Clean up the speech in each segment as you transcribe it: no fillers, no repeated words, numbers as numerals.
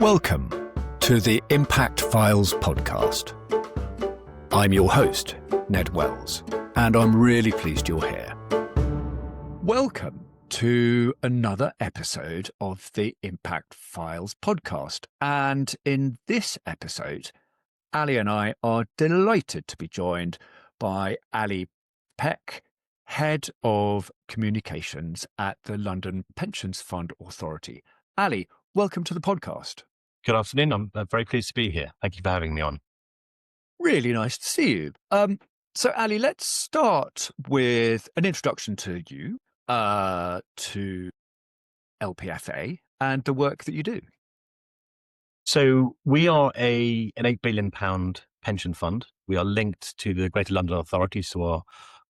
Welcome to the Impact Files podcast. I'm your host, Ned Wells, and I'm really pleased you're here. Welcome to another episode of the Impact Files podcast. And in this episode, Ali and I are delighted to be joined by Ali Peck, Head of Communications at the London Pensions Fund Authority. Ali, welcome to the podcast. Good afternoon. I'm very pleased to be here. Thank you for having me on. Really nice to see you. So, Ali, let's start with an introduction to you, to LPFA and the work that you do. So we are an £8 billion pension fund. We are linked to the Greater London Authority, so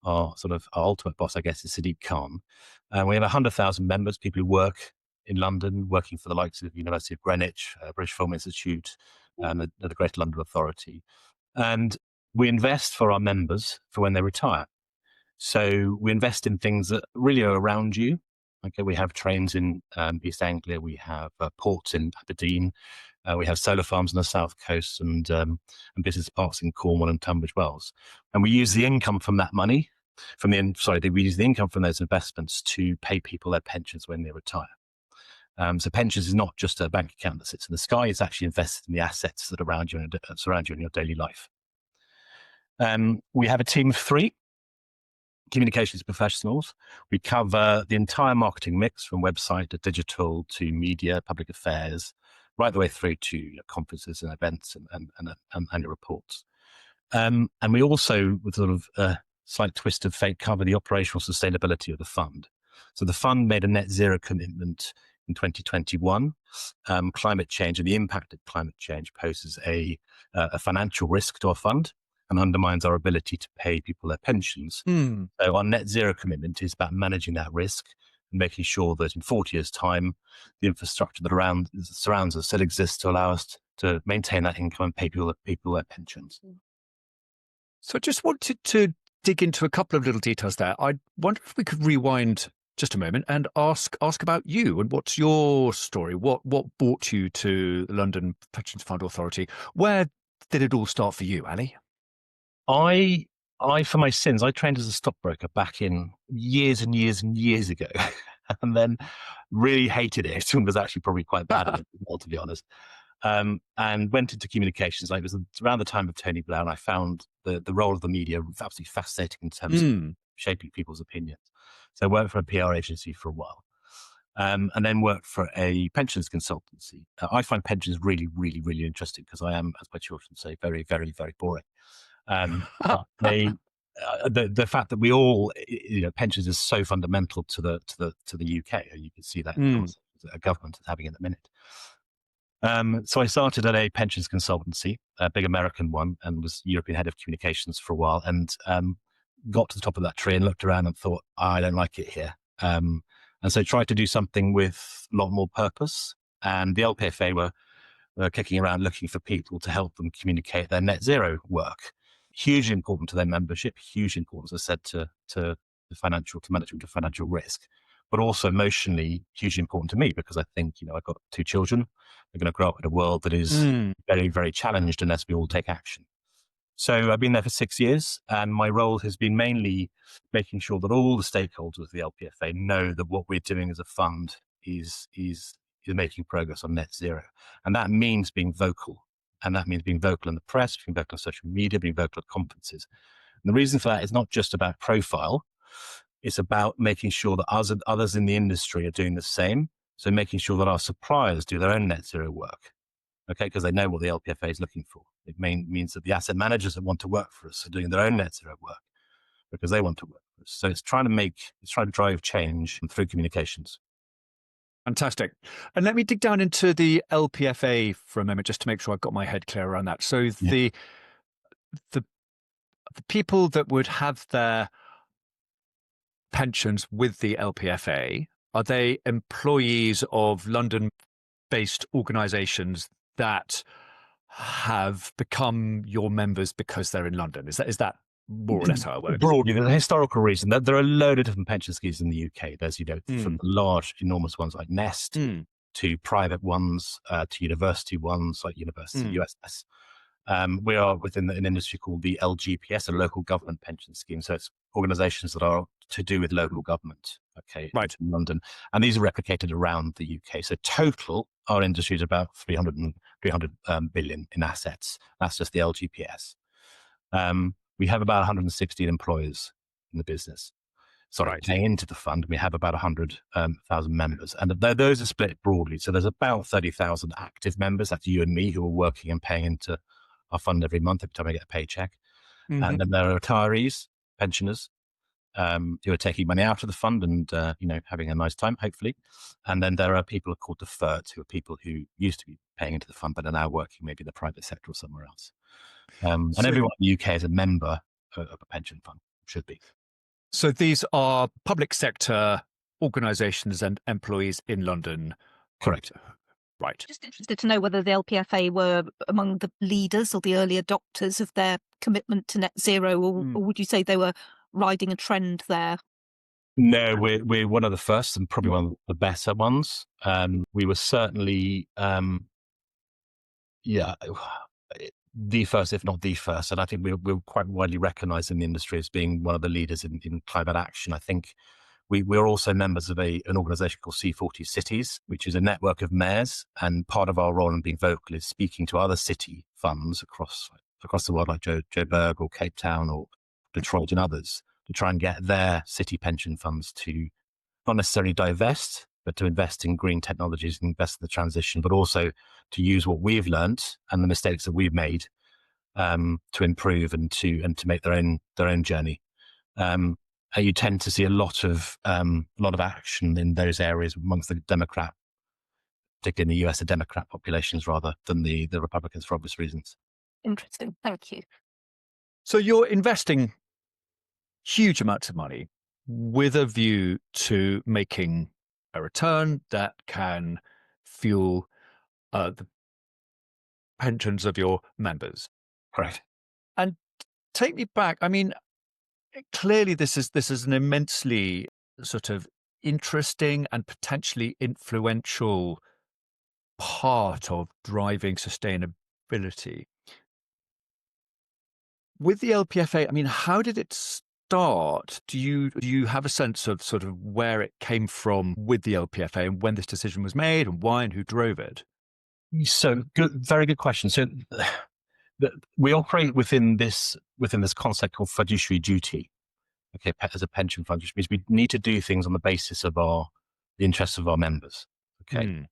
our ultimate boss, I guess, is Sadiq Khan. We have 100,000 members, people who work in London, working for the likes of University of Greenwich, British Film Institute, and the Greater London Authority. And we invest for our members for when they retire. So we invest in things that really are around you. Okay, we have trains in East Anglia, we have ports in Aberdeen, we have solar farms on the south coast, and business parks in Cornwall and Tunbridge Wells. And we use the income from that money, we use the income from those investments to pay people their pensions when they retire. So pensions is not just a bank account that sits in the sky; it's actually invested in the assets that surround you in your daily life. We have a team of 3 communications professionals. We cover the entire marketing mix, from website to digital to media, public affairs, right the way through to conferences and events and annual reports. And we also, with sort of a slight twist of fate, cover the operational sustainability of the fund. So the fund made a net zero commitment in 2021. Climate change and the impact of climate change poses a financial risk to our fund and undermines our ability to pay people their pensions. So our net zero commitment is about managing that risk and making sure that in 40 years' time, the infrastructure that surrounds us still exists to allow us to maintain that income and pay people their pensions. So I just wanted to dig into a couple of little details there. I wonder if we could rewind just a moment and ask about you and what's your story? What brought you to the London Pensions Fund Authority? Where did it all start for you, Ali? I, for my sins, I trained as a stockbroker back in years and years and years ago, and then really hated it and was actually probably quite bad at it, well, to be honest. And went into communications. It was around the time of Tony Blair, and I found the role of the media absolutely fascinating in terms of shaping people's opinions. So I worked for a PR agency for a while, and then worked for a pensions consultancy. I find pensions really, really, really interesting because I am, as my children say, very, very, very boring. The fact that we all, pensions is so fundamental to the UK. You can see that in the concept that a government is having at the minute. So I started at a pensions consultancy, a big American one, and was European head of communications for a while, and got to the top of that tree and looked around and thought, I don't like it here. And so tried to do something with a lot more purpose. And the LPFA were kicking around looking for people to help them communicate their net zero work. Hugely important to their membership, hugely important, as I said, to the management of financial risk, but also emotionally hugely important to me because I think, I've got 2 children. They're going to grow up in a world that is very, very challenged unless we all take action. So I've been there for 6 years, and my role has been mainly making sure that all the stakeholders of the LPFA know that what we're doing as a fund is making progress on net zero. And that means being vocal. And that means being vocal in the press, being vocal on social media, being vocal at conferences. And the reason for that is not just about profile. It's about making sure that others in the industry are doing the same. So making sure that our suppliers do their own net zero work. Okay, because they know what the LPFA is looking for. It means that the asset managers that want to work for us are doing their own net zero work because they want to work for us. So it's trying to drive change through communications. Fantastic. And let me dig down into the LPFA for a moment, just to make sure I've got my head clear around that. So the people that would have their pensions with the LPFA, are they employees of London-based organisations that have become your members because they're in London? Is that more or less how it works? Broadly, the historical reason that there are a load of different pension schemes in the UK. There's, from the large, enormous ones like Nest to private ones, to university ones like University USS. We are within an industry called the LGPS, a local government pension scheme. So it's organisations that are to do with local government, okay, Right. in London. And these are replicated around the UK. So total, our industry is about 300 billion in assets. That's just the LGPS. We have about 116 employers in the business. Right. Paying into the fund. We have about 100,000 members. And those are split broadly. So there's about 30,000 active members. That's you and me who are working and paying into our fund every month, every time I get a paycheck. And then there are retirees, pensioners, who are taking money out of the fund and, having a nice time, hopefully. And then there are people called deferreds, who are people who used to be paying into the fund, but are now working maybe in the private sector or somewhere else. And everyone in the UK is a member of a pension fund, should be. So these are public sector organisations and employees in London. Correct. Right. Just interested to know whether the LPFA were among the leaders or the early adopters of their commitment to net zero, or would you say they were riding a trend there? No, we're one of the first and probably one of the better ones. We were certainly, the first, if not the first. And I think we're quite widely recognised in the industry as being one of the leaders in climate action. I think we're also members of an organisation called C40 Cities, which is a network of mayors. And part of our role in being vocal is speaking to other city funds across the world, like Joburg or Cape Town or Detroit and others, to try and get their city pension funds to not necessarily divest, but to invest in green technologies and invest in the transition, but also to use what we've learnt and the mistakes that we've made to improve and to make their own journey. You tend to see a lot of action in those areas amongst the Democrat, particularly in the US, the Democrat populations rather than the Republicans for obvious reasons. Interesting. Thank you. So you're investing huge amounts of money with a view to making a return that can fuel the pensions of your members. Correct. And take me back. I mean, clearly this is an immensely sort of interesting and potentially influential part of driving sustainability. With the LPFA, I mean, how did it start? Do you have a sense of sort of where it came from with the LPFA and when this decision was made and why and who drove it? So good, very good question. So we operate within this concept called fiduciary duty. Okay, as a pension fund, which means we need to do things on the basis of the interests of our members. Okay.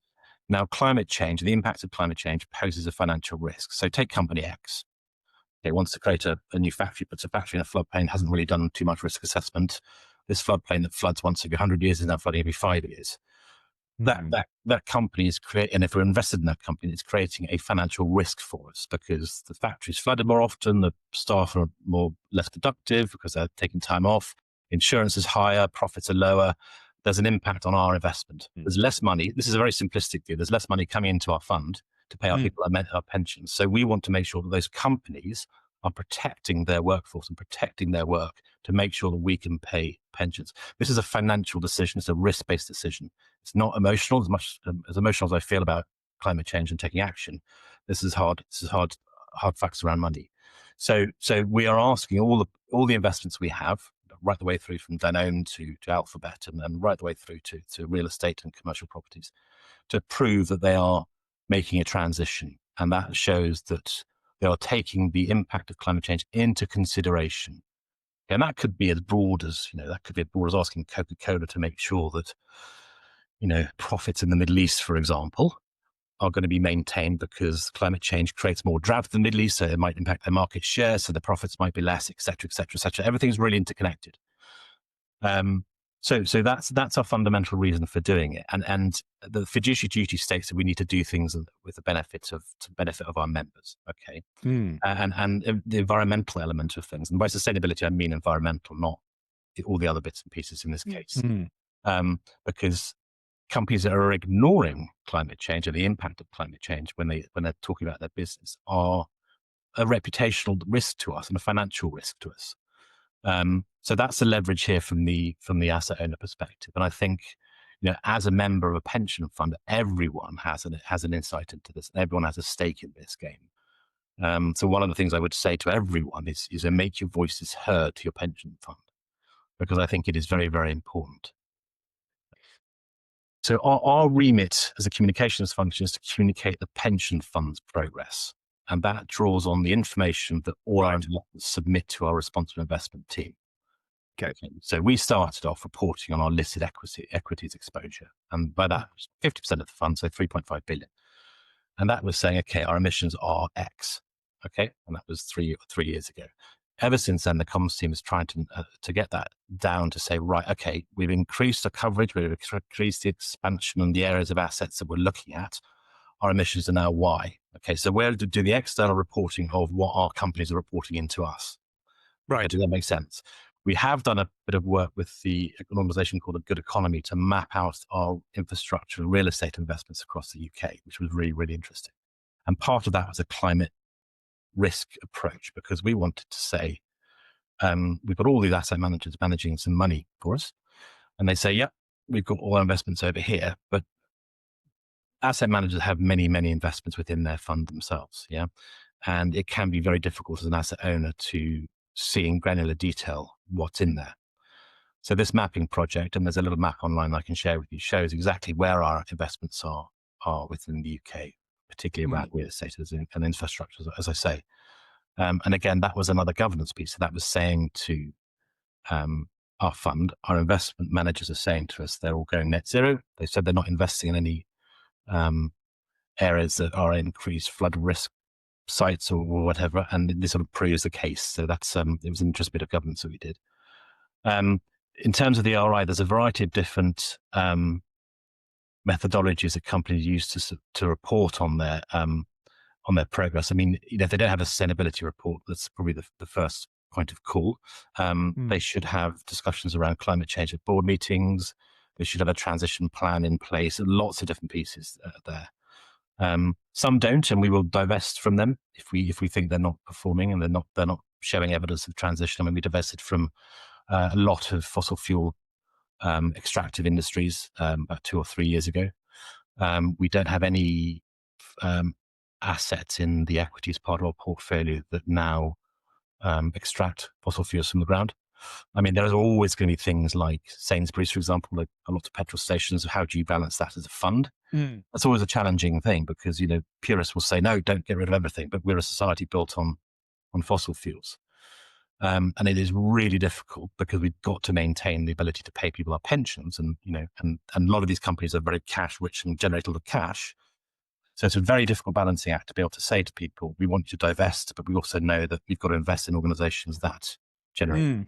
Now, climate change, the impact of climate change poses a financial risk. So take company X. It wants to create a new factory, puts a factory in a floodplain, hasn't really done too much risk assessment. This floodplain that floods once every 100 years is now flooding every 5 years. That company is creating, and if we're invested in that company, it's creating a financial risk for us because the factory's flooded more often, the staff are less productive because they're taking time off, insurance is higher, profits are lower. There's an impact on our investment. There's less money. This is a very simplistic view. There's less money coming into our fund to pay our people our pensions. So we want to make sure that those companies are protecting their workforce and protecting their work to make sure that we can pay pensions. This is a financial decision. It's a risk-based decision. It's not emotional as much as emotional as I feel about climate change and taking action. This is hard facts around money. So we are asking all the investments we have, right the way through from Danone to Alphabet and right the way through to real estate and commercial properties, to prove that they are making a transition. And that shows that they are taking the impact of climate change into consideration. And that could be as broad as, asking Coca-Cola to make sure that, profits in the Middle East, for example, are going to be maintained because climate change creates more drought in the Middle East, so it might impact their market share, so the profits might be less, et cetera, et cetera, et cetera. Everything's really interconnected. So that's our fundamental reason for doing it. And the fiduciary duty states that we need to do things with the benefit of our members. Okay. And the environmental element of things. And by sustainability, I mean environmental, not all the other bits and pieces in this case. Because companies that are ignoring climate change or the impact of climate change when they're talking about their business are a reputational risk to us and a financial risk to us. So that's the leverage here from the asset owner perspective. And I think, as a member of a pension fund, everyone has an insight into this. Everyone has a stake in this game. So one of the things I would say to everyone is to make your voices heard to your pension fund, because I think it is very, very important. So our remit as a communications function is to communicate the pension fund's progress. And that draws on the information that all our investors submit to our responsible investment team. Okay. So we started off reporting on our listed equities exposure. And by that, 50% of the fund, so 3.5 billion. And that was saying, okay, our emissions are X. Okay. And that was three years ago. Ever since then, the comms team is trying to get that down to say, right, okay, we've increased the coverage, we've increased the expansion on the areas of assets that we're looking at. Our emissions are now Y. Okay, so we're to do the external reporting of what our companies are reporting into us. Right. Okay, does that make sense? We have done a bit of work with an organization called The Good Economy to map out our infrastructure and real estate investments across the UK, which was really, really interesting. And part of that was a climate risk approach, because we wanted to say, we've got all these asset managers managing some money for us. And they say, yeah, we've got all our investments over here, but asset managers have many, many investments within their fund themselves. Yeah. And it can be very difficult as an asset owner to see in granular detail what's in there. So this mapping project, and there's a little map online I can share with you, shows exactly where our investments are within the UK, particularly around real estate and infrastructure, as I say. And again, that was another governance piece. So that was saying to our fund, our investment managers are saying to us, they're all going net zero. They said they're not investing in any areas that are increased flood risk sites or whatever. And this sort of proves the case. So that's, it was an interesting bit of governance that we did. In terms of the RI, there's a variety of different methodologies that companies use to report on their progress. I mean, if they don't have a sustainability report, that's probably the first point of call. They should have discussions around climate change at board meetings. They should have a transition plan in place. Lots of different pieces there. Some don't, and we will divest from them if we think they're not performing and they're not showing evidence of transition. I mean, we divested from a lot of fossil fuel extractive industries about 2 or 3 years ago. We don't have any assets in the equities part of our portfolio that now extract fossil fuels from the ground. I mean, there's always going to be things like Sainsbury's, for example, like a lot of petrol stations. How do you balance that as a fund? That's always a challenging thing, because, purists will say, no, don't get rid of everything. But we're a society built on fossil fuels. And it is really difficult, because we've got to maintain the ability to pay people our pensions. And, and a lot of these companies are very cash rich and generate a lot of cash. So it's a very difficult balancing act to be able to say to people, we want you to divest, but we also know that we've got to invest in organizations that generate.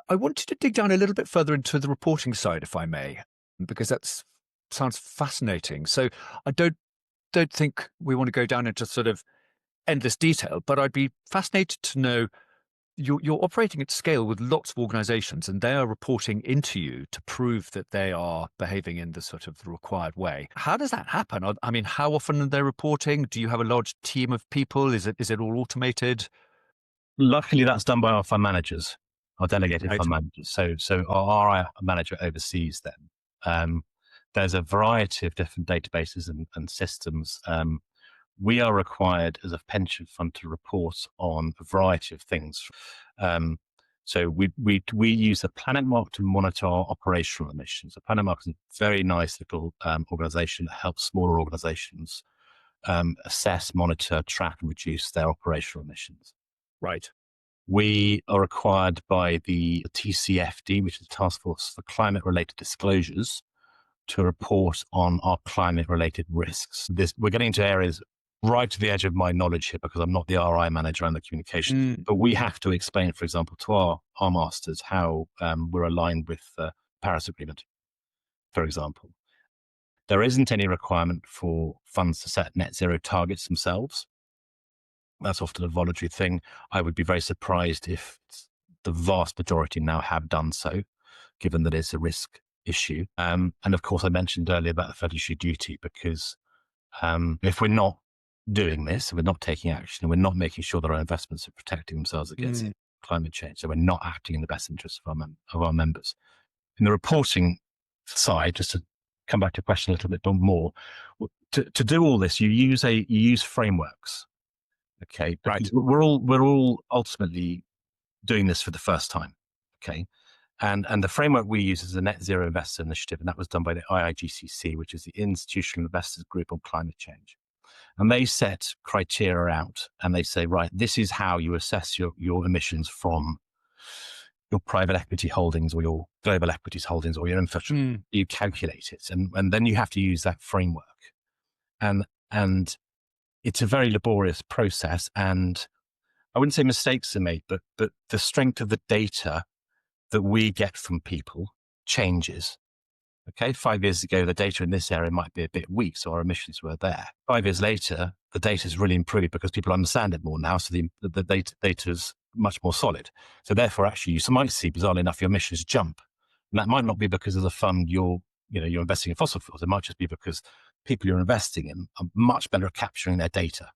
I wanted to dig down a little bit further into the reporting side, if I may, because that sounds fascinating. So I don't think we want to go down into sort of endless detail, but I'd be fascinated to know, you're operating at scale with lots of organizations, and they are reporting into you to prove that they are behaving in the sort of the required way. How does that happen? I mean, how often are they reporting? Do you have a large team of people? Is it all automated? Luckily, that's done by our fund managers, our delegated fund managers. So our manager oversees them. There's a variety of different databases and systems. We are required as a pension fund to report on a variety of things. So we use a Planet Mark to monitor our operational emissions. The Planet Mark is a very nice little organization that helps smaller organizations assess, monitor, track, and reduce their operational emissions. Right. We are required by the TCFD, which is the Task Force for Climate-Related Disclosures, to report on our climate-related risks. We're getting into areas right to the edge of my knowledge here, because I'm not the RI manager and the communication, but we have to explain, for example, to our masters how we're aligned with the Paris Agreement, for example. There isn't any requirement for funds to set net zero targets themselves. That's often a voluntary thing. I would be very surprised if the vast majority now have done so, given that it's a risk issue. And of course, I mentioned earlier about the fiduciary duty, because if we're not doing this, we're not taking action, and we're not making sure that our investments are protecting themselves against climate change, so we're not acting in the best interests of our members, in the reporting side, just to come back to your question a little bit more, to do all this, you use frameworks. Okay, Right. we're all ultimately doing this for the first time. Okay, and the framework we use is the Net Zero Investor Initiative, and that was done by the IIGCC, which is the Institutional Investors Group on Climate Change. And they set criteria out, and they say, right, this is how you assess your emissions from your private equity holdings or your global equities holdings or your infrastructure. You calculate it, and then you have to use that framework. And it's a very laborious process, and I wouldn't say mistakes are made, but the strength of the data that we get from people changes. Okay, 5 years ago, the data in this area might be a bit weak, so our emissions were there. 5 years later, the data has really improved because people understand it more now, so the data is much more solid. So therefore, actually, you might see, bizarrely enough, your emissions jump. And that might not be because of the fund you're investing in fossil fuels. It might just be because people you're investing in are much better at capturing their data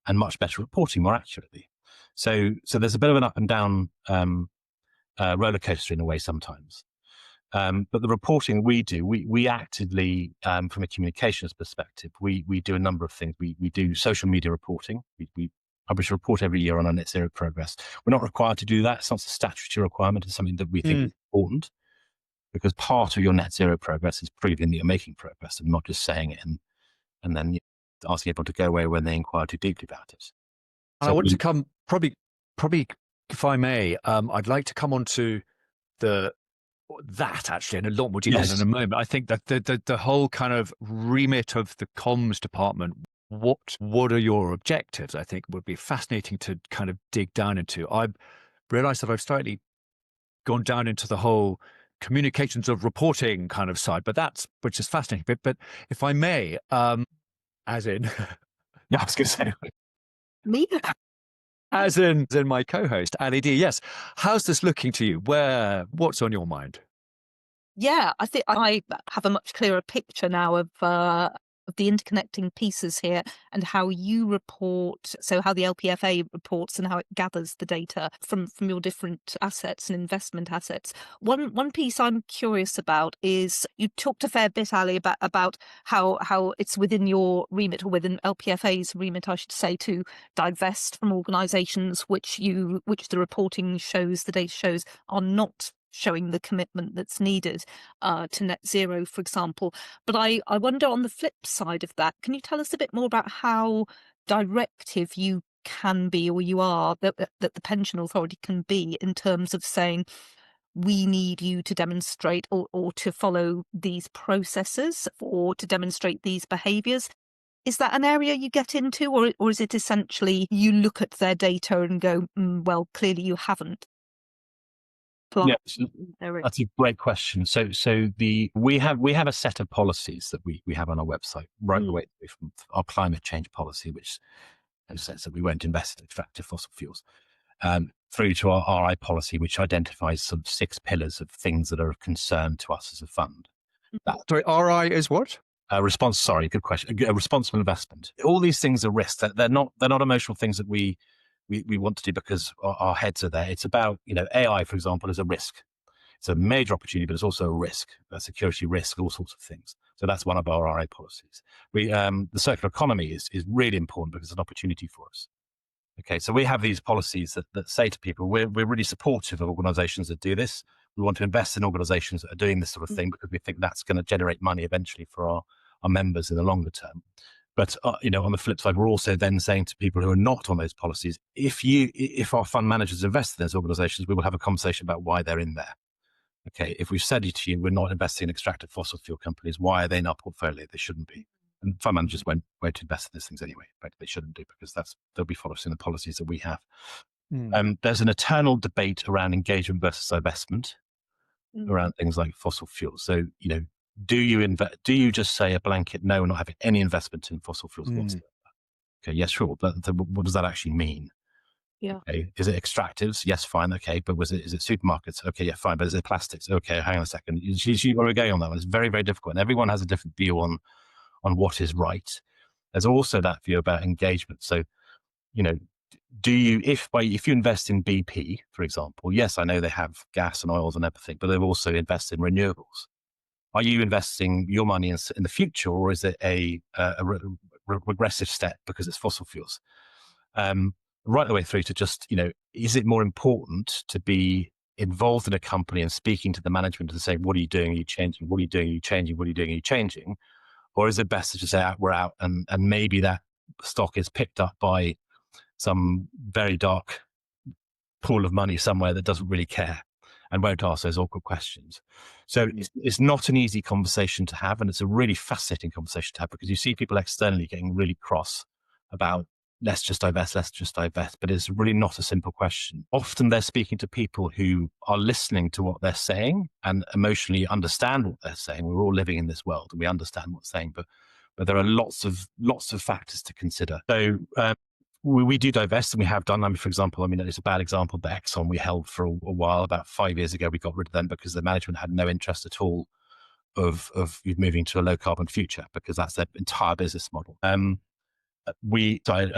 and much better at reporting more accurately. So there's a bit of an up and down roller coaster in a way sometimes. But the reporting we do, we actively, from a communications perspective, we do a number of things. We do social media reporting. We publish a report every year on our net zero progress. We're not required to do that. It's not a statutory requirement. It's something that we think is important, because part of your net zero progress is proving that you're making progress and not just saying it and then asking people to go away when they inquire too deeply about it. And I want to come, probably, if I may, I'd like to come on to that actually in a lot more detail in a moment. I think that the whole kind of remit of the comms department, what are your objectives, I think would be fascinating to kind of dig down into. I've realized that I've slightly gone down into the whole communications of reporting kind of side, which is fascinating. But if I may, as in, yeah, I was going to say me. As in my co-host, Ali D. Yes. How's this looking to you? What's on your mind? Yeah, I think I have a much clearer picture now of the interconnecting pieces here and how you report, so how the LPFA reports and how it gathers the data from your different assets and investment assets. One piece I'm curious about is, you talked a fair bit, Ali, about how it's within your remit, or within LPFA's remit, I should say, to divest from organisations which the reporting shows, the data shows, are not showing the commitment that's needed to net zero, for example. But I wonder, on the flip side of that, can you tell us a bit more about how directive you can be, or you are, that the pension authority can be, in terms of saying, we need you to demonstrate or to follow these processes, or to demonstrate these behaviours? Is that an area you get into, or is it essentially you look at their data and go, well, clearly you haven't? Yeah, that's a great question. So we have a set of policies that we have on our website, right the way from our climate change policy, which says that we won't invest in extractive fossil fuels, through to our RI policy, which identifies sort of 6 pillars of things that are of concern to us as a fund. Sorry, RI is what? Good question. A responsible investment. All these things are risks. They're not emotional things that we want to do because our heads are there. It's about, AI, for example, is a risk. It's a major opportunity, but it's also a risk, a security risk, all sorts of things. So that's one of our RA policies. The circular economy is really important because it's an opportunity for us. Okay, so we have these policies that say to people, we're really supportive of organizations that do this. We want to invest in organizations that are doing this sort of thing because we think that's going to generate money eventually for our members in the longer term. But on the flip side, we're also then saying to people who are not on those policies, if our fund managers invest in those organizations, we will have a conversation about why they're in there. Okay, if we've said to you, we're not investing in extractive fossil fuel companies, why are they in our portfolio? They shouldn't be. And fund managers won't invest in these things anyway, but they shouldn't do, because they'll be following the policies that we have. There's an eternal debate around engagement versus divestment around things like fossil fuels. So, do you just say a blanket no, we're not having any investment in fossil fuels whatsoever? Okay, yes, sure. But what does that actually mean? Yeah. Okay. Is it extractives? Yes, fine. Okay. But is it supermarkets? Okay, yeah, fine. But is it plastics? Okay, hang on a second. Where are we going on that one? It's very, very difficult. And everyone has a different view on what is right. There's also that view about engagement. So, do you, if you invest in BP, for example, yes, I know they have gas and oils and everything, but they've also invested in renewables. Are you investing your money in the future, or is it a regressive step because it's fossil fuels? Right the way through to just, is it more important to be involved in a company and speaking to the management and saying, what are you doing? Are you changing? What are you doing? Are you changing? What are you doing? Are you changing? Or is it best to just say, we're out, and maybe that stock is picked up by some very dark pool of money somewhere that doesn't really care and won't ask those awkward questions. So it's not an easy conversation to have, and it's a really fascinating conversation to have, because you see people externally getting really cross about let's just divest, but it's really not a simple question. Often they're speaking to people who are listening to what they're saying and emotionally understand what they're saying. We're all living in this world and we understand what's saying, but there are lots of factors to consider. So we do divest, and we have done. For example, it's a bad example, but Exxon we held for a while. About 5 years ago, we got rid of them because the management had no interest at all of moving to a low carbon future, because that's their entire business model. I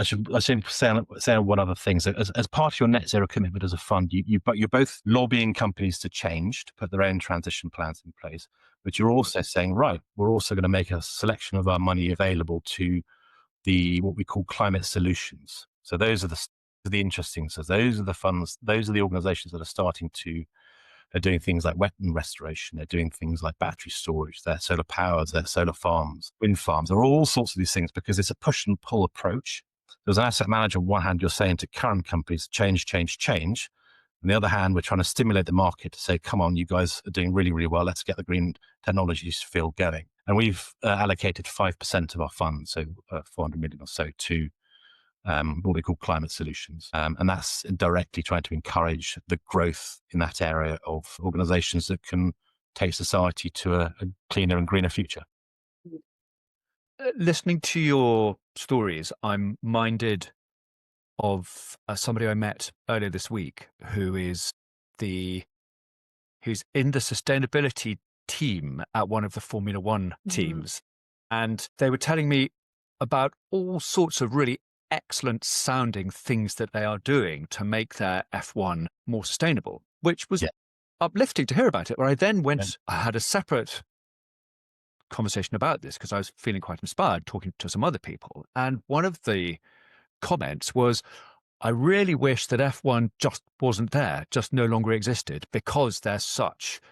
should say one other thing. So as part of your net zero commitment as a fund, you're both lobbying companies to change, to put their own transition plans in place, but you're also saying, right, we're also going to make a selection of our money available to what we call climate solutions. So those are the interesting. So those are the funds, those are the organizations that are they're doing things like wetland restoration. They're doing things like battery storage. They're solar powers, they're solar farms, wind farms. There are all sorts of these things because it's a push and pull approach. There's an asset manager, on one hand, you're saying to current companies, change. On the other hand, we're trying to stimulate the market to say, come on, you guys are doing really, really well. Let's get the green technologies field going. And we've allocated 5% of our funds, so 400 million or so, to what we call climate solutions. And that's directly trying to encourage the growth in that area of organizations that can take society to a cleaner and greener future. Listening to your stories, I'm minded of somebody I met earlier this week who's in the sustainability team at one of the Formula One teams. And they were telling me about all sorts of really excellent sounding things that they are doing to make their F1 more sustainable, which was uplifting to hear about it. Where I then I had a separate conversation about this because I was feeling quite inspired talking to some other people. And one of the comments was, I really wish that F1 just wasn't there, just no longer existed, because they're such,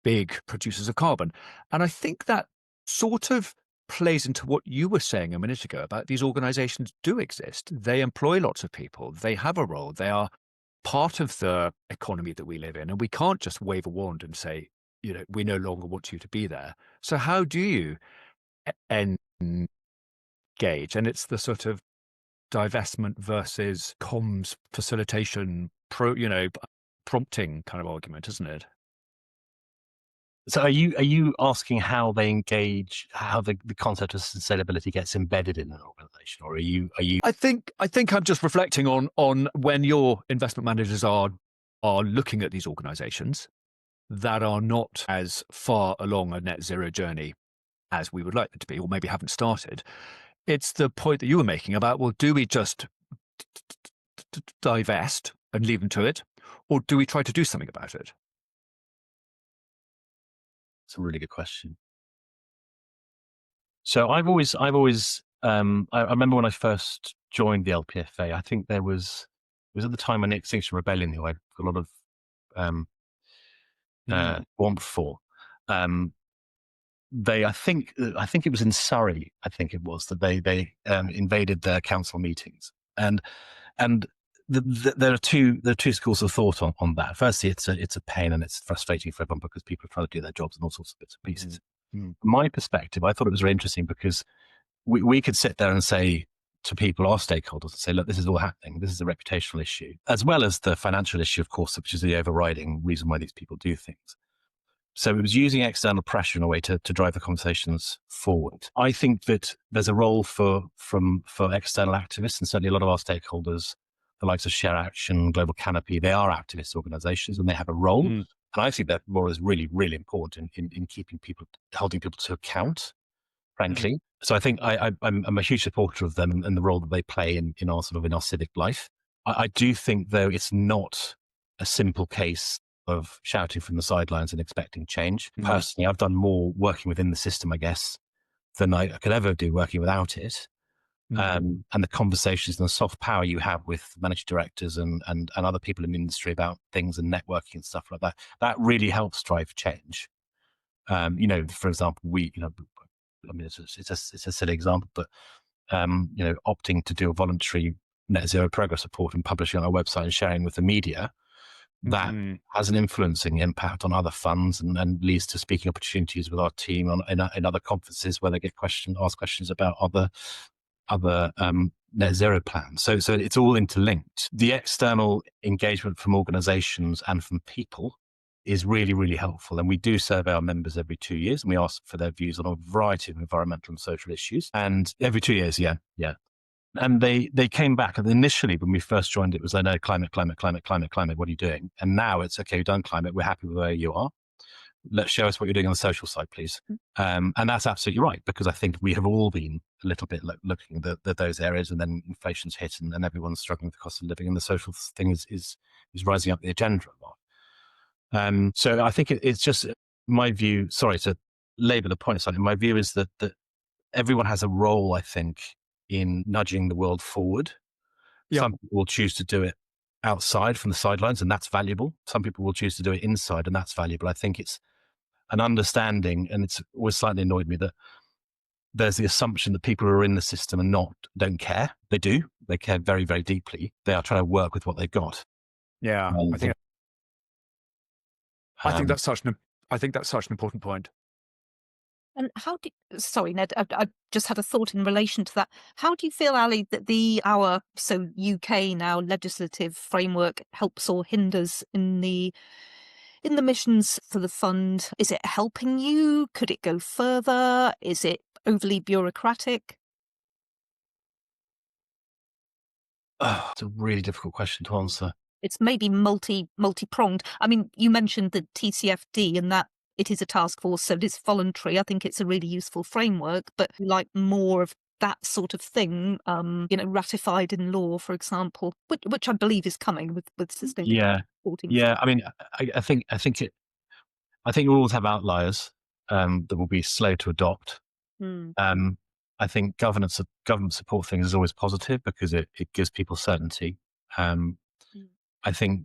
big producers of carbon. And I think that sort of plays into what you were saying a minute ago about these organizations do exist. They employ lots of people. They have a role. They are part of the economy that we live in. And we can't just wave a wand and say, we no longer want you to be there. So how do you engage? And it's the sort of divestment versus comms facilitation, prompting kind of argument, isn't it? So are you asking how they engage, how the concept of sustainability gets embedded in an organization, or are you? I think I'm just reflecting on when your investment managers are looking at these organizations that are not as far along a net zero journey as we would like them to be, or maybe haven't started. It's the point that you were making about, well, do we just divest and leave them to it, or do we try to do something about it? It's a really good question. So I remember when I first joined the LPFA, I think it was at the time when the Extinction Rebellion, who I got a lot of warmth for. I think it was in Surrey. I think it was that they invaded their council meetings, and there are two schools of thought on that. Firstly, it's a pain and it's frustrating for everyone because people are trying to do their jobs and all sorts of bits and pieces. From my perspective, I thought it was very interesting because we could sit there and say to people, our stakeholders, and say, look, this is all happening. This is a reputational issue, as well as the financial issue, of course, which is the overriding reason why these people do things. So it was using external pressure in a way to drive the conversations forward. I think that there's a role for external activists, and certainly a lot of our stakeholders, the likes of Share Action, Global Canopy, they are activist organizations and they have a role. And I think that role is really, really important in keeping people, holding people to account, frankly. So I think I'm a huge supporter of them and the role that they play in our in our civic life. I do think, though, it's not a simple case of shouting from the sidelines and expecting change. Personally, I've done more working within the system, I guess, than I could ever do working without it. And the conversations and the soft power you have with managing directors and other people in the industry about things and networking and stuff like that, that really helps drive change. For example, I mean, it's a silly example, but opting to do a voluntary net zero progress report and publishing on our website and sharing with the media, that has an influencing impact on other funds and leads to speaking opportunities with our team in other conferences where they get asked questions about other net zero plans. So it's all interlinked. The external engagement from organizations and from people is really, really helpful. And we do survey our members every 2 years and we ask for their views on a variety of environmental and social issues. And every 2 years, yeah. And they came back, and initially when we first joined, it was like, no, climate, what are you doing? And now it's, okay, we've done climate, we're happy with where you are. Let's show us what you're doing on the social side, please. And that's absolutely right, because I think we have all been a little bit looking at those areas, and then inflation's hit and everyone's struggling with the cost of living, and the social thing is rising up the agenda a lot. So I think it's just my view, sorry to labour the point slightly, my view is that everyone has a role, I think, in nudging the world forward. Yep. Some people will choose to do it outside from the sidelines, and that's valuable. Some people will choose to do it inside, and that's valuable. I think it's an understanding, and it's always slightly annoyed me that there's the assumption that people who are in the system and don't care. They do. They care very, very deeply. They are trying to work with what they've got. Yeah, I think that's such an important point. And sorry, Ned, I just had a thought in relation to that. How do you feel, Ali, that our UK now legislative framework helps or hinders in the missions for the fund? Is it helping you? Could it go further? Is it overly bureaucratic? It's a really difficult question to answer. It's maybe multi-pronged. I mean, you mentioned the TCFD and that it is a task force, so it is voluntary. I think it's a really useful framework, but like more of that sort of thing, ratified in law, for example, which I believe is coming with sustainability reporting. Yeah. I mean, I think we always have outliers that will be slow to adopt. I think government support things is always positive because it gives people certainty. I think,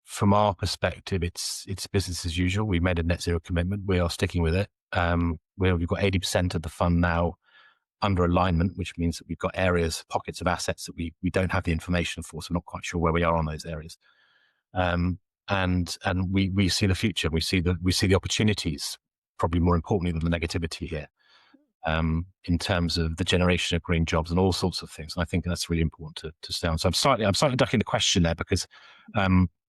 from our perspective, it's business as usual. We made a net zero commitment. We are sticking with it. We've got 80% of the fund now under alignment, which means that we've got pockets of assets that we don't have the information for, so we're not quite sure where we are on those areas. And we see the future. We see the opportunities, probably more importantly than the negativity here, in terms of the generation of green jobs and all sorts of things. And I think that's really important to stay on. So I'm slightly ducking the question there because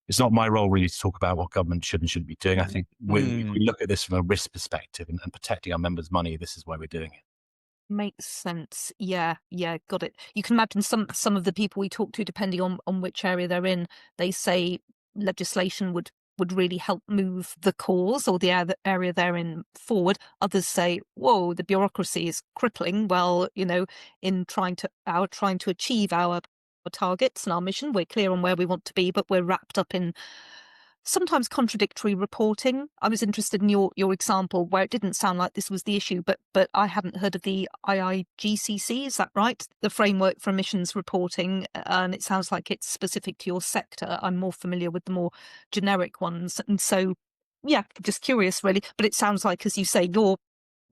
it's not my role really to talk about what government should and shouldn't be doing. I think if we look at this from a risk perspective and protecting our members' money, this is why we're doing it. Makes sense. Yeah, got it. You can imagine some of the people we talk to, depending on which area they're in, they say legislation would really help move the cause or the area they're in forward. Others say, whoa, the bureaucracy is crippling. Well, in trying to achieve our targets and our mission, we're clear on where we want to be, but we're wrapped up in sometimes contradictory reporting. I was interested in your example where it didn't sound like this was the issue, but I hadn't heard of the IIGCC, is that right? The framework for emissions reporting, and it sounds like it's specific to your sector. I'm more familiar with the more generic ones. And so, yeah, just curious really. But it sounds like, as you say, you're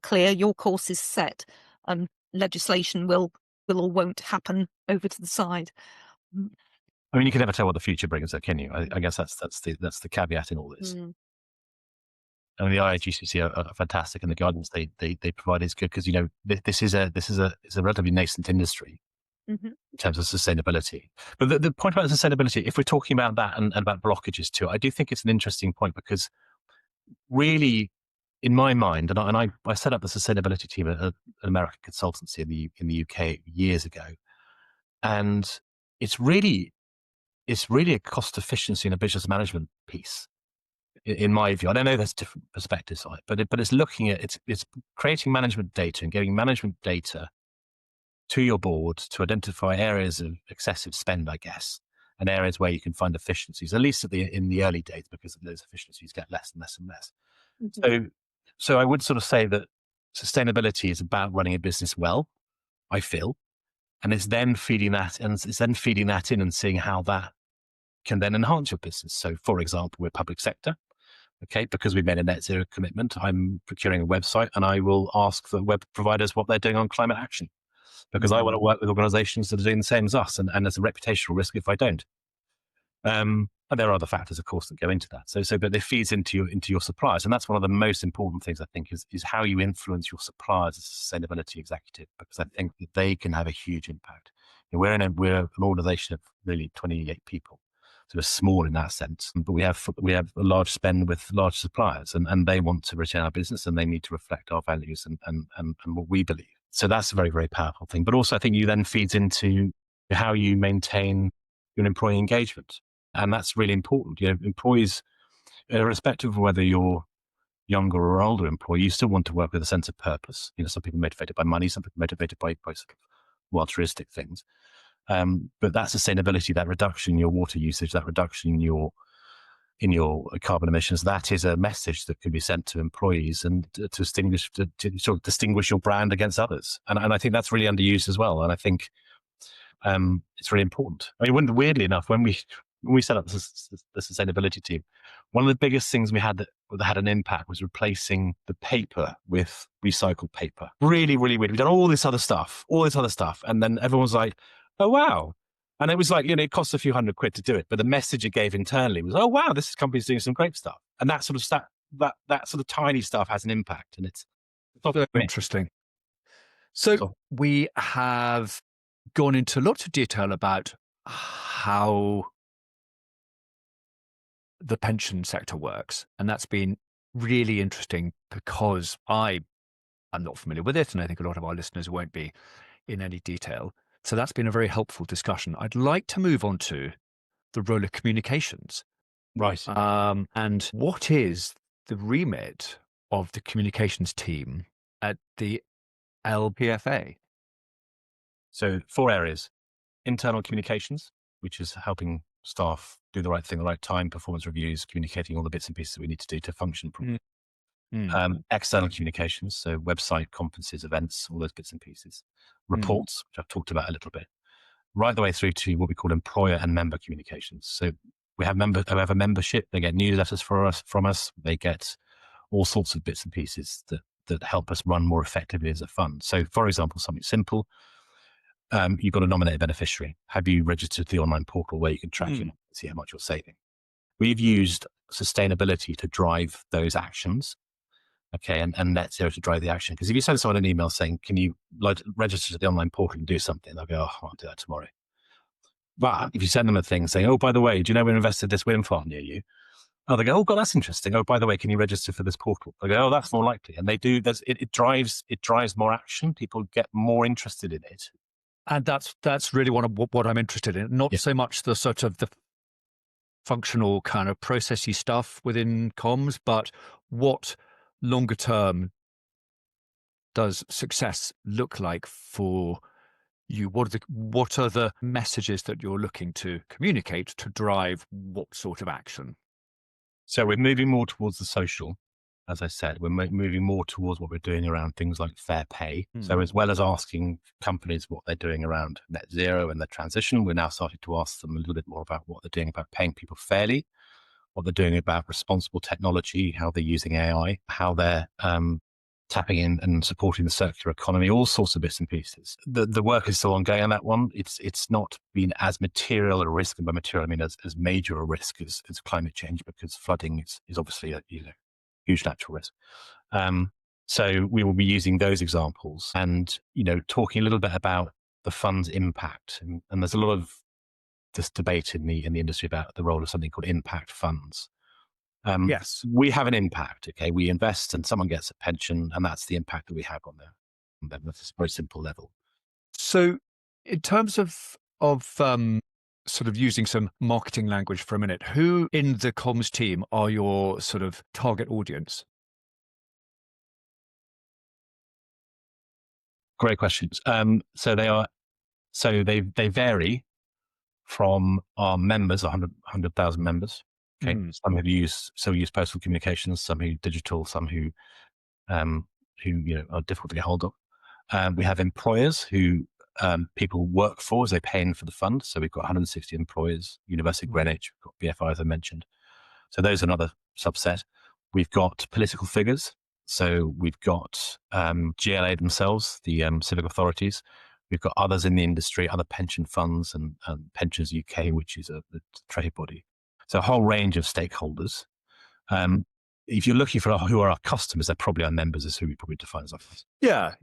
clear, your course is set, and legislation will or won't happen over to the side. I mean, you can never tell what the future brings, though, can you? I guess that's the caveat in all this. I mean, the IIGCC are fantastic, and the guidance they provide is good because this is a relatively nascent industry in terms of sustainability. But the point about sustainability, if we're talking about that and about blockages too, I do think it's an interesting point because really, in my mind, and I set up the sustainability team at an American consultancy in the UK years ago, and it's really a cost efficiency and a business management piece. in my view. I don't know, there's different perspectives on it, but it's looking at, it's creating management data and giving management data to your board to identify areas of excessive spend, I guess, and areas where you can find efficiencies, at least in the early days, because those efficiencies get less and less and less. Mm-hmm. So I would sort of say that sustainability is about running a business well, I feel, and it's then feeding that in and seeing how that can then enhance your business. So, for example, we're public sector. Okay, because we've made a net zero commitment, I'm procuring a website and I will ask the web providers what they're doing on climate action, because I want to work with organizations that are doing the same as us, and there's a reputational risk if I don't. And there are other factors, of course, that go into that. But it feeds into your suppliers, and that's one of the most important things, I think, is how you influence your suppliers as a sustainability executive, because I think that they can have a huge impact. We're an organization of really 28 people, so we're small in that sense, but we have a large spend with large suppliers, and they want to retain our business, and they need to reflect our values and what we believe. So that's a very, very powerful thing. But also, I think you then feeds into how you maintain your employee engagement. And that's really important. Employees, irrespective of whether you're younger or older employee, you still want to work with a sense of purpose. Some people are motivated by money, some people are motivated by sort of altruistic things. But that sustainability, that reduction in your water usage, that reduction in your carbon emissions, that is a message that can be sent to employees and to sort of distinguish your brand against others. And I think that's really underused as well. And I think it's really important. I mean, weirdly enough, when we set up the sustainability team, one of the biggest things we had that had an impact was replacing the paper with recycled paper. Really, really weird. We've done all this other stuff, and then everyone's like, "Oh wow!" And it was like, it costs a few £100 to do it, but the message it gave internally was, "Oh wow, this company's doing some great stuff." And that sort of that sort of tiny stuff has an impact, and it's very interesting. So we have gone into lots of detail about how the pension sector works, and that's been really interesting because I'm not familiar with it, and I think a lot of our listeners won't be in any detail. So that's been a very helpful discussion. I'd like to move on to the role of communications. Right. And what is the remit of the communications team at the LPFA? So 4 areas: internal communications, which is helping staff do the right thing at the right time, performance reviews, communicating all the bits and pieces that we need to do to function properly. External communications, so website, conferences, events, all those bits and pieces. Reports, which I've talked about a little bit, right the way through to what we call employer and member communications. So we have a membership, they get newsletters from us, they get all sorts of bits and pieces that help us run more effectively as a fund. So, for example, something simple, you've got to nominate a beneficiary. Have you registered the online portal where you can track and see how much you're saving? We've used sustainability to drive those actions, okay, and net zero to drive the action. Because if you send someone an email saying, "Can you register to the online portal and do something?" they'll go, "Oh, I'll do that tomorrow." But if you send them a thing saying, "Oh, by the way, do you know we invested this wind farm near you?" Oh, they go, "Oh, God, that's interesting. Oh, by the way, can you register for this portal?" They go, "Oh, that's more likely." And they do. It drives more action. People get more interested in it. And that's really what I'm interested in. Not so much the sort of the functional kind of processy stuff within comms, but what longer term does success look like for you? What are the messages that you're looking to communicate to drive what sort of action? So we're moving more towards the social. As I said, we're moving more towards what we're doing around things like fair pay. So as well as asking companies what they're doing around net zero and the transition, we're now starting to ask them a little bit more about what they're doing about paying people fairly, what they're doing about responsible technology, how they're using AI, how they're tapping in and supporting the circular economy, all sorts of bits and pieces. The work is still ongoing on that one. It's not been as material a risk, and by material I mean as major a risk as climate change, because flooding is obviously a huge natural risk. So we will be using those examples and, talking a little bit about the fund's impact. And there's a lot of this debate in the industry about the role of something called impact funds. Yes. We have an impact. Okay. We invest and someone gets a pension, and that's the impact that we have on them. That's a very simple level. So in terms of sort of using some marketing language for a minute, who in the comms team are your sort of target audience? Great questions. They vary from our members, 100,000 members. Okay, some who use postal communications, some who digital, some who are difficult to get hold of. We have employers who people work for as they pay in for the fund. So we've got 160 employers, University of Greenwich, we've got BFI, as I mentioned. So those are another subset. We've got political figures. So we've got GLA themselves, the civic authorities. We've got others in the industry, other pension funds and Pensions UK, which is a trade body. So a whole range of stakeholders. If you're looking for who are our customers, they're probably our members, is who we probably define as our customers. Yeah.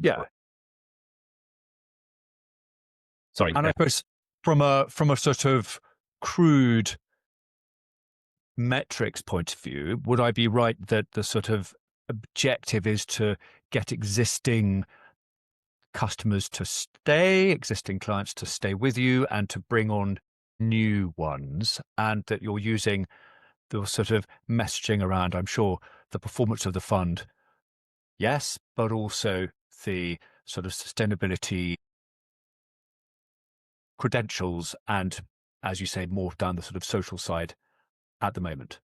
Sorry. And I suppose from a sort of crude metrics point of view, would I be right that the sort of objective is to get existing customers to stay, existing clients to stay with you, and to bring on new ones, and that you're using the sort of messaging around, I'm sure, the performance of the fund, yes, but also the sort of sustainability credentials and, as you say, more down the sort of social side at the moment?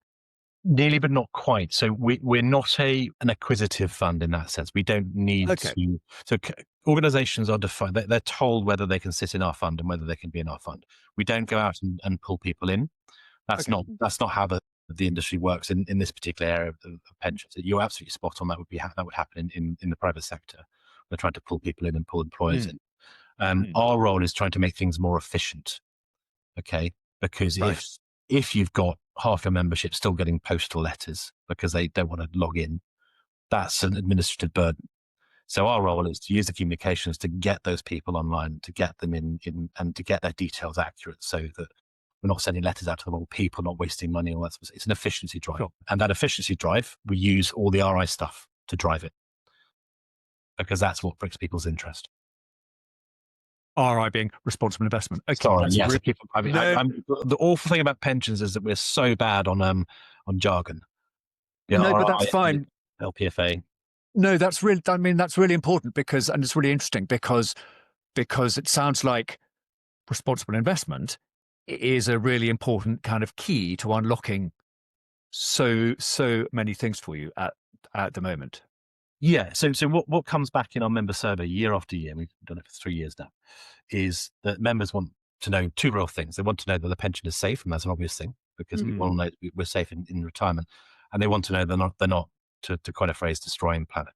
Nearly, but not quite. So we're not an acquisitive fund in that sense. We don't need to. So organizations are defined. They're told whether they can sit in our fund and whether they can be in our fund. We don't go out and pull people in. That's not how the industry works in this particular area of pensions. You're absolutely spot on. That would happen in the private sector. They're trying to pull people in and pull employers in. Our role is trying to make things more efficient. Okay, because if you've got half your membership still getting postal letters because they don't want to log in, that's an administrative burden. So our role is to use the communications to get those people online, to get them in and to get their details accurate, so that we're not sending letters out to the wrong people, not wasting money. All that. It's an efficiency drive, and that efficiency drive, we use all the RI stuff to drive it, because that's what brings people's interest. RI being responsible investment. Okay, sorry, yes. The awful thing about pensions is that we're so bad on jargon. No, but that's fine. LPFA. No, that's really. I mean, that's really important and it's really interesting because it sounds like responsible investment is a really important kind of key to unlocking so many things for you at the moment. Yeah. So what comes back in our member survey year after year, we've done it for 3 years now, is that members want to know two real things. They want to know that the pension is safe, and that's an obvious thing, because we want to know we're safe in retirement, and they want to know they're not to coin a phrase, destroying the planet.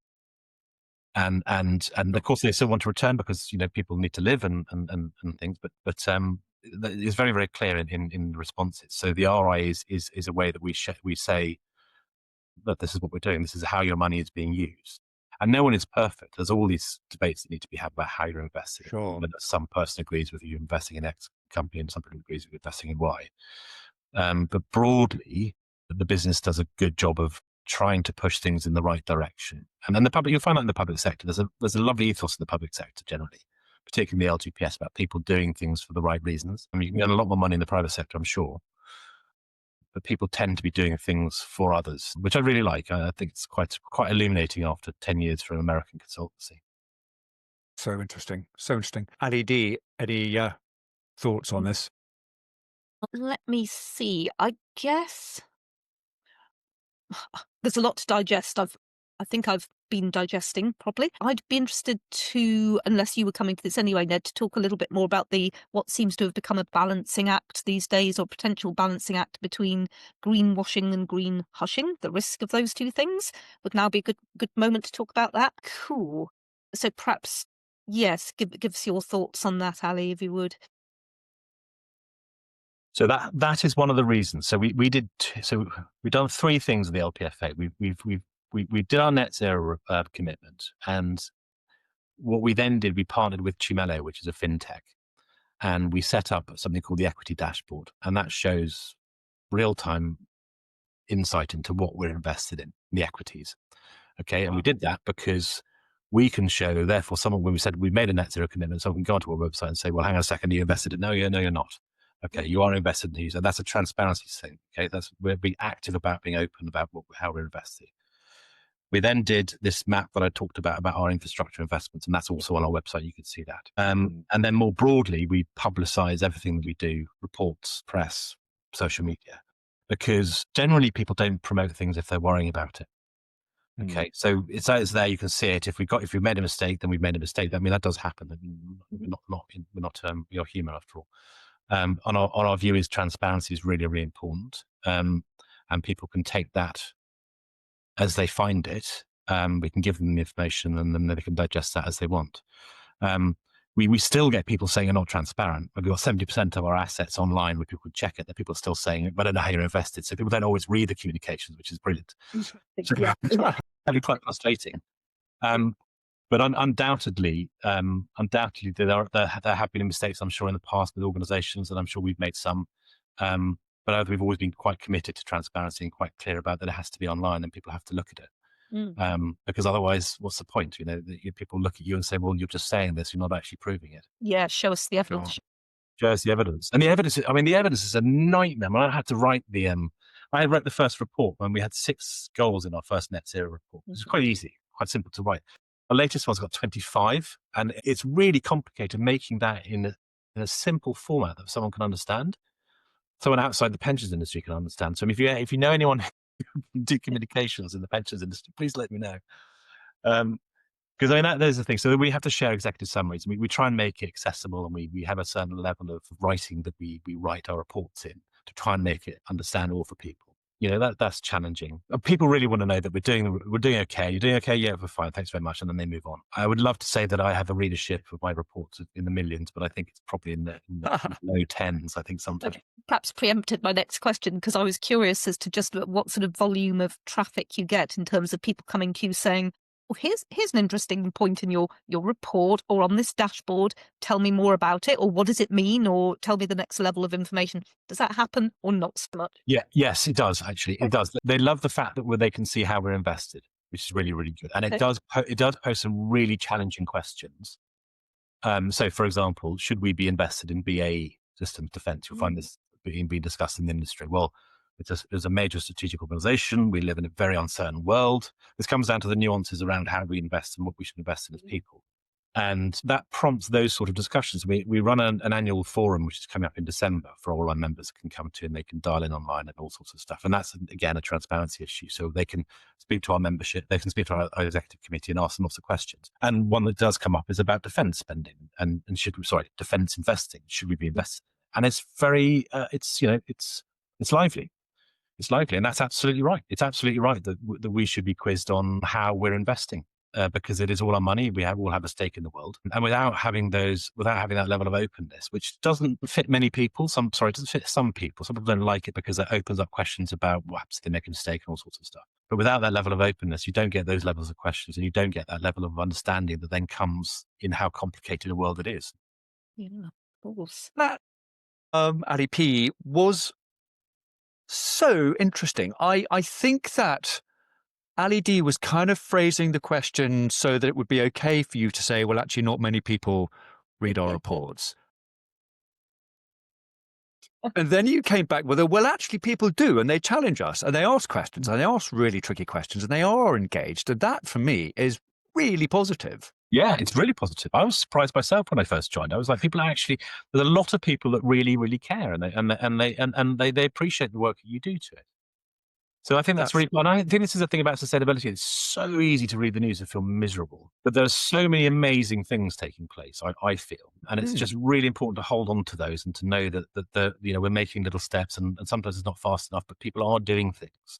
And of course they still want to return, because people need to live and things, but it's very, very clear in the responses. So the RI is a way that we say that this is what we're doing. This is how your money is being used. And no one is perfect. There's all these debates that need to be had about how you're investing. Sure. Some person agrees with you investing in X company, and some person agrees with you investing in Y. But broadly, the business does a good job of trying to push things in the right direction. And then you'll find that in the public sector. There's a lovely ethos in the public sector generally, particularly the LGPS, about people doing things for the right reasons. I mean, you can get a lot more money in the private sector, I'm sure, but people tend to be doing things for others, which I really like. I think it's quite illuminating after 10 years from American consultancy. So interesting. Ali D, any thoughts on this? Let me see. I guess there's a lot to digest. I think I've been digesting properly. I'd be interested to, unless you were coming to this anyway, Ned, to talk a little bit more about what seems to have become a balancing act these days, or potential balancing act between greenwashing and green hushing. The risk of those two things would now be a good moment to talk about that. Cool. So perhaps, yes, give us your thoughts on that, Ali, if you would. So that is one of the reasons. So we've done three things with the LPFA. We did our net zero commitment, and what we then did, we partnered with Chimele, which is a fintech, and we set up something called the equity dashboard, and that shows real-time insight into what we're invested in the equities. Okay, and we did that because we can show, therefore, when we said we made a net zero commitment, someone can go onto our website and say, well, hang on a second, you invested in it? No, you're not. Okay, you are invested in these, and that's a transparency thing. Okay, we're being active about being open about how we're investing. We then did this map that I talked about our infrastructure investments, and that's also on our website. You can see that. And then more broadly, we publicize everything that we do: reports, press, social media, because generally people don't promote things if they're worrying about it. Okay, so it's there. You can see it. If we made a mistake, then we've made a mistake. I mean, that does happen. I mean, we are human after all. On our view is transparency is really, really important. And people can take that as they find it. We can give them the information, and then they can digest that as they want. We still get people saying you're not transparent. We've got 70% of our assets online where people could check it, that people are still saying, but I don't know how you're invested. So people don't always read the communications, which is brilliant. So it's quite frustrating. But undoubtedly, there have been mistakes, I'm sure, in the past with organizations, and I'm sure we've made some. But we've always been quite committed to transparency and quite clear about that it has to be online and people have to look at it. Because otherwise, what's the point? People look at you and say, well, you're just saying this, you're not actually proving it. Yeah, show us the evidence. Show us the evidence. And the evidence, the evidence is a nightmare. I had to write I wrote the first report when we had 6 goals in our first net zero report. It was quite easy, quite simple to write. The latest one's got 25, and it's really complicated making that in a simple format that someone can understand. Someone outside the pensions industry can understand. So if you know anyone who can do communications in the pensions industry, please let me know. Because there's the thing. So we have to share executive summaries. We try and make it accessible, and we have a certain level of writing that we write our reports in to try and make it understandable for people. That's challenging. People really want to know that we're doing okay. You're doing okay? Yeah, we're fine. Thanks very much. And then they move on. I would love to say that I have a readership of my reports in the millions, but I think it's probably in the low tens, I think sometimes. Perhaps preempted my next question, because I was curious as to just what sort of volume of traffic you get in terms of people coming to you saying, well, here's an interesting point in your report or on this dashboard. Tell me more about it, or what does it mean, or tell me the next level of information. Does that happen or not so much? Yeah, yes, it does actually. It does. They love the fact that they can see how we're invested, which is really, really good. And it does pose some really challenging questions. So, for example, should we be invested in BAE Systems Defence? You'll find this being discussed in the industry. Well, it's a major strategic organization. We live in a very uncertain world. This comes down to the nuances around how we invest and what we should invest in as people. And that prompts those sort of discussions. We run an annual forum, which is coming up in December, for all our members can come to, and they can dial in online and all sorts of stuff. And that's, again, a transparency issue. So they can speak to our membership, they can speak to our executive committee and ask them lots of questions. And one that does come up is about defence spending and defence investing. Should we be investing? And it's very, it's lively. It's lively, and that's absolutely right. It's absolutely right that we should be quizzed on how we're investing, because it is all our money. We all have a stake in the world, and without having that level of openness, which doesn't fit many people. It doesn't fit some people. Some people don't like it because it opens up questions about what happens if they make a mistake and all sorts of stuff. But without that level of openness, you don't get those levels of questions, and you don't get that level of understanding that then comes in how complicated a world it is. Yeah, of course. That Ali P was so interesting. I think that Ali D was kind of phrasing the question so that it would be okay for you to say, well, actually, not many people read our reports. And then you came back with well, actually, people do, and they challenge us, and they ask questions, and they ask really tricky questions, and they are engaged. And that, for me, is really positive. Yeah, it's really positive. I was surprised myself when I first joined. I was like, there's a lot of people that really, really care, and they appreciate the work that you do to it. So I think that's really, and I think this is the thing about sustainability. It's so easy to read the news and feel miserable, but there are so many amazing things taking place. I feel, and it's just really important to hold on to those and to know that we're making little steps, and sometimes it's not fast enough, but people are doing things.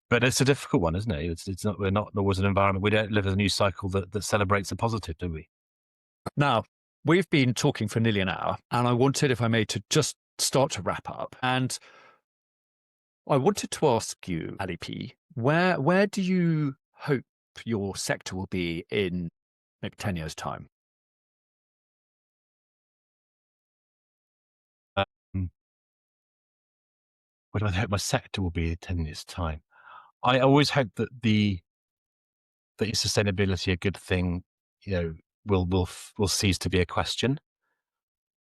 But it's a difficult one, isn't it? It's not. We're not always an environment. We don't live in a news cycle that celebrates the positive, do we? Now, we've been talking for nearly an hour, and I wanted, if I may, to just start to wrap up. And I wanted to ask you, Ali P, where do you hope your sector will be in maybe 10 years' time? Where do I hope my sector will be in 10 years' time? I always hope that is sustainability a good thing, will cease to be a question.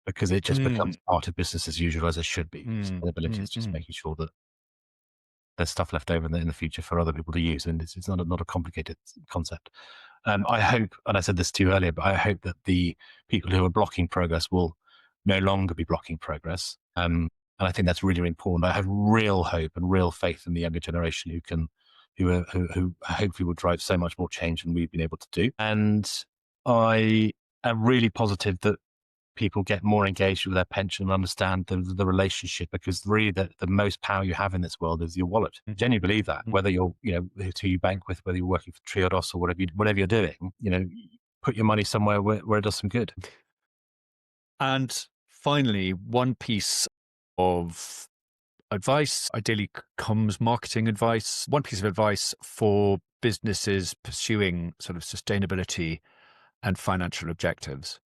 because it just becomes part of business as usual, as it should be. Sustainability is just making sure that there's stuff left over in the future for other people to use, and it's not a complicated concept. I hope, and I said this to you earlier, but I hope that the people who are blocking progress will no longer be blocking progress. And I think that's really, really important. I have real hope and real faith in the younger generation who hopefully will drive so much more change than we've been able to do. And I am really positive that people get more engaged with their pension and understand the relationship, because really the most power you have in this world is your wallet. I genuinely believe that, whether you're, who you bank with, whether you're working for Triodos or whatever you're doing, put your money somewhere where it does some good. And finally, one piece of advice, ideally comms marketing advice, one piece of advice for businesses pursuing sort of sustainability and financial objectives.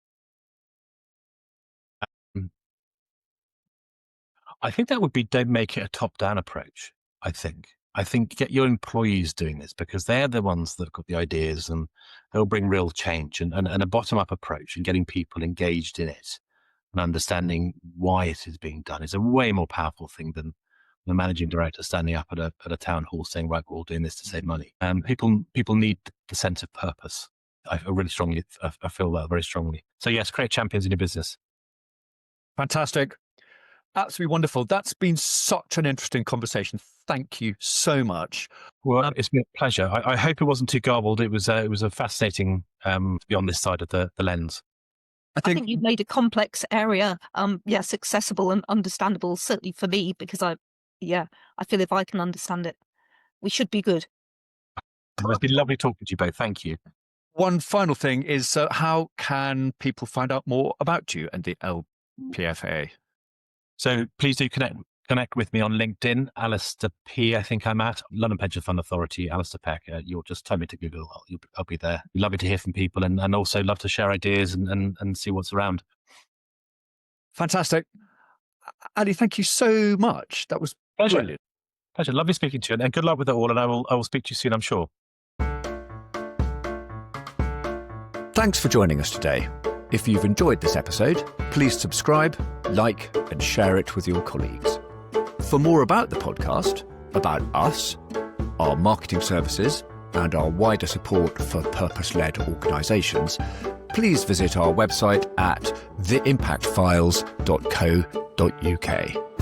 I think that would be, don't make it a top-down approach. I think get your employees doing this, because they're the ones that have got the ideas, and they'll bring real change, and a bottom-up approach and getting people engaged in it and understanding why it is being done is a way more powerful thing than the managing director standing up at a town hall saying, right, we're all doing this to save money. People need the sense of purpose. I feel that very strongly. So yes, create champions in your business. Fantastic. Absolutely wonderful. That's been such an interesting conversation. Thank you so much. Well, it's been a pleasure. I hope it wasn't too garbled. It was a fascinating to be on this side of the lens. I think you've made a complex area, accessible and understandable, certainly for me, because I feel if I can understand it, we should be good. It's been lovely talking to you both. Thank you. One final thing is, how can people find out more about you and the LPFA? So please do connect with me on LinkedIn, Alistair P. I think I'm at London Pension Fund Authority, Alistair Peck. You'll just type me to Google. I'll be there. Lovely to hear from people, and also love to share ideas and see what's around. Fantastic. Ali, thank you so much. That was brilliant. Pleasure. Lovely speaking to you, and good luck with it all. And I will speak to you soon, I'm sure. Thanks for joining us today. If you've enjoyed this episode, please subscribe, like, and share it with your colleagues. For more about the podcast, about us, our marketing services, and our wider support for purpose-led organisations, please visit our website at theimpactfiles.co.uk.